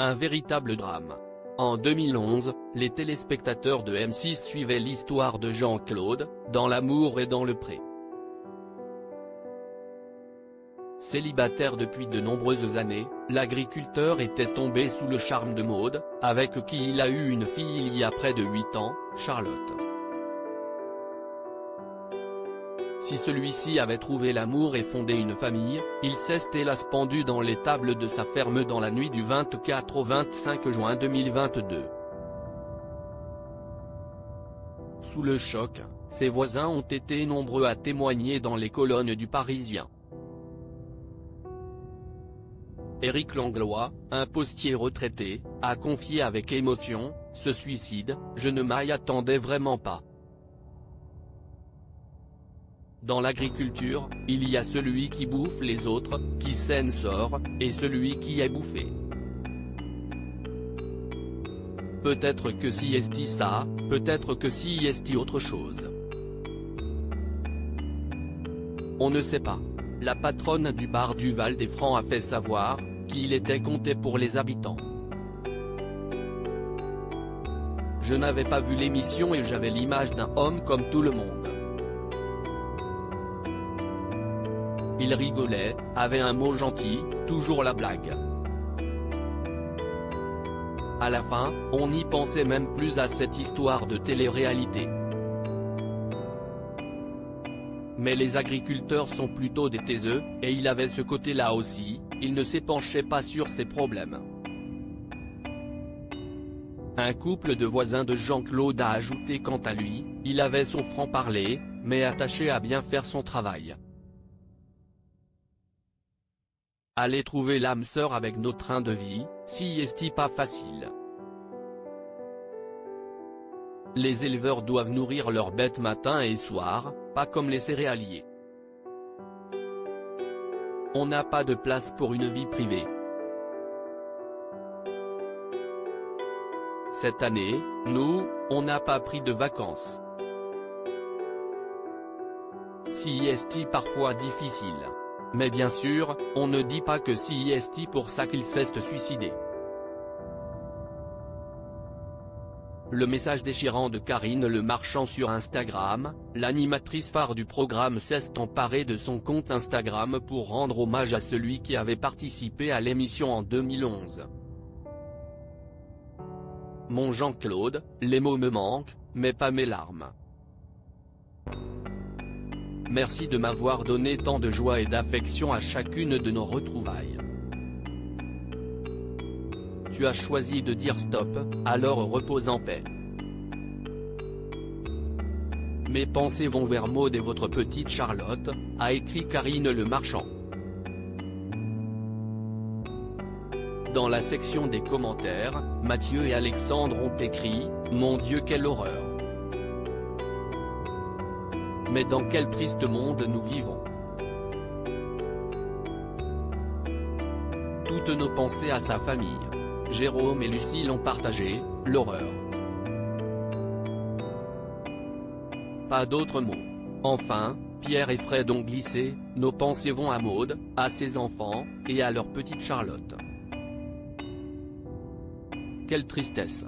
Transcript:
Un véritable drame. En 2011, les téléspectateurs de M6 suivaient l'histoire de Jean-Claude, dans l'amour et dans le pré. Célibataire depuis de nombreuses années, l'agriculteur était tombé sous le charme de Maude, avec qui il a eu une fille il y a près de 8 ans, Charlotte. Si celui-ci avait trouvé l'amour et fondé une famille, il s'est hélas pendu dans l'étable de sa ferme dans la nuit du 24 au 25 juin 2022. Sous le choc, ses voisins ont été nombreux à témoigner dans les colonnes du Parisien. Éric Langlois, un postier retraité, a confié avec émotion: « Ce suicide, je ne m'y attendais vraiment pas. Dans l'agriculture, il y a celui qui bouffe les autres, qui s'en sort, et celui qui est bouffé. Peut-être que si est ça, peut-être que si est autre chose. On ne sait pas. » La patronne du bar du Val des Francs a fait savoir qu'il était compté pour les habitants. « Je n'avais pas vu l'émission et j'avais l'image d'un homme comme tout le monde. Il rigolait, avait un mot gentil, toujours la blague. À la fin, on n'y pensait même plus à cette histoire de télé-réalité. Mais les agriculteurs sont plutôt des taiseux, et il avait ce côté-là aussi, il ne s'épanchait pas sur ses problèmes. » Un couple de voisins de Jean-Claude a ajouté quant à lui: « Il avait son franc-parler, mais attaché à bien faire son travail. Aller trouver l'âme sœur avec nos trains de vie, si est pas facile. Les éleveurs doivent nourrir leurs bêtes matin et soir, pas comme les céréaliers. On n'a pas de place pour une vie privée. Cette année, nous, on n'a pas pris de vacances. Si est parfois difficile. Mais bien sûr, on ne dit pas que si est pour ça qu'il s'est suicidé. » Le message déchirant de Karine Le Marchand sur Instagram, l'animatrice phare du programme s'est emparée de son compte Instagram pour rendre hommage à celui qui avait participé à l'émission en 2011. « Mon Jean-Claude, les mots me manquent, mais pas mes larmes. Merci de m'avoir donné tant de joie et d'affection à chacune de nos retrouvailles. Tu as choisi de dire stop, alors repose en paix. Mes pensées vont vers Maude et votre petite Charlotte, » a écrit Karine Le Marchand. Dans la section des commentaires, Mathieu et Alexandre ont écrit: « Mon Dieu, quelle horreur! Mais dans quel triste monde nous vivons. Toutes nos pensées à sa famille. » Jérôme et Lucie l'ont partagé: « L'horreur. » Pas d'autres mots. Enfin, Pierre et Fred ont glissé: « Nos pensées vont à Maude, à ses enfants, et à leur petite Charlotte. » Quelle tristesse.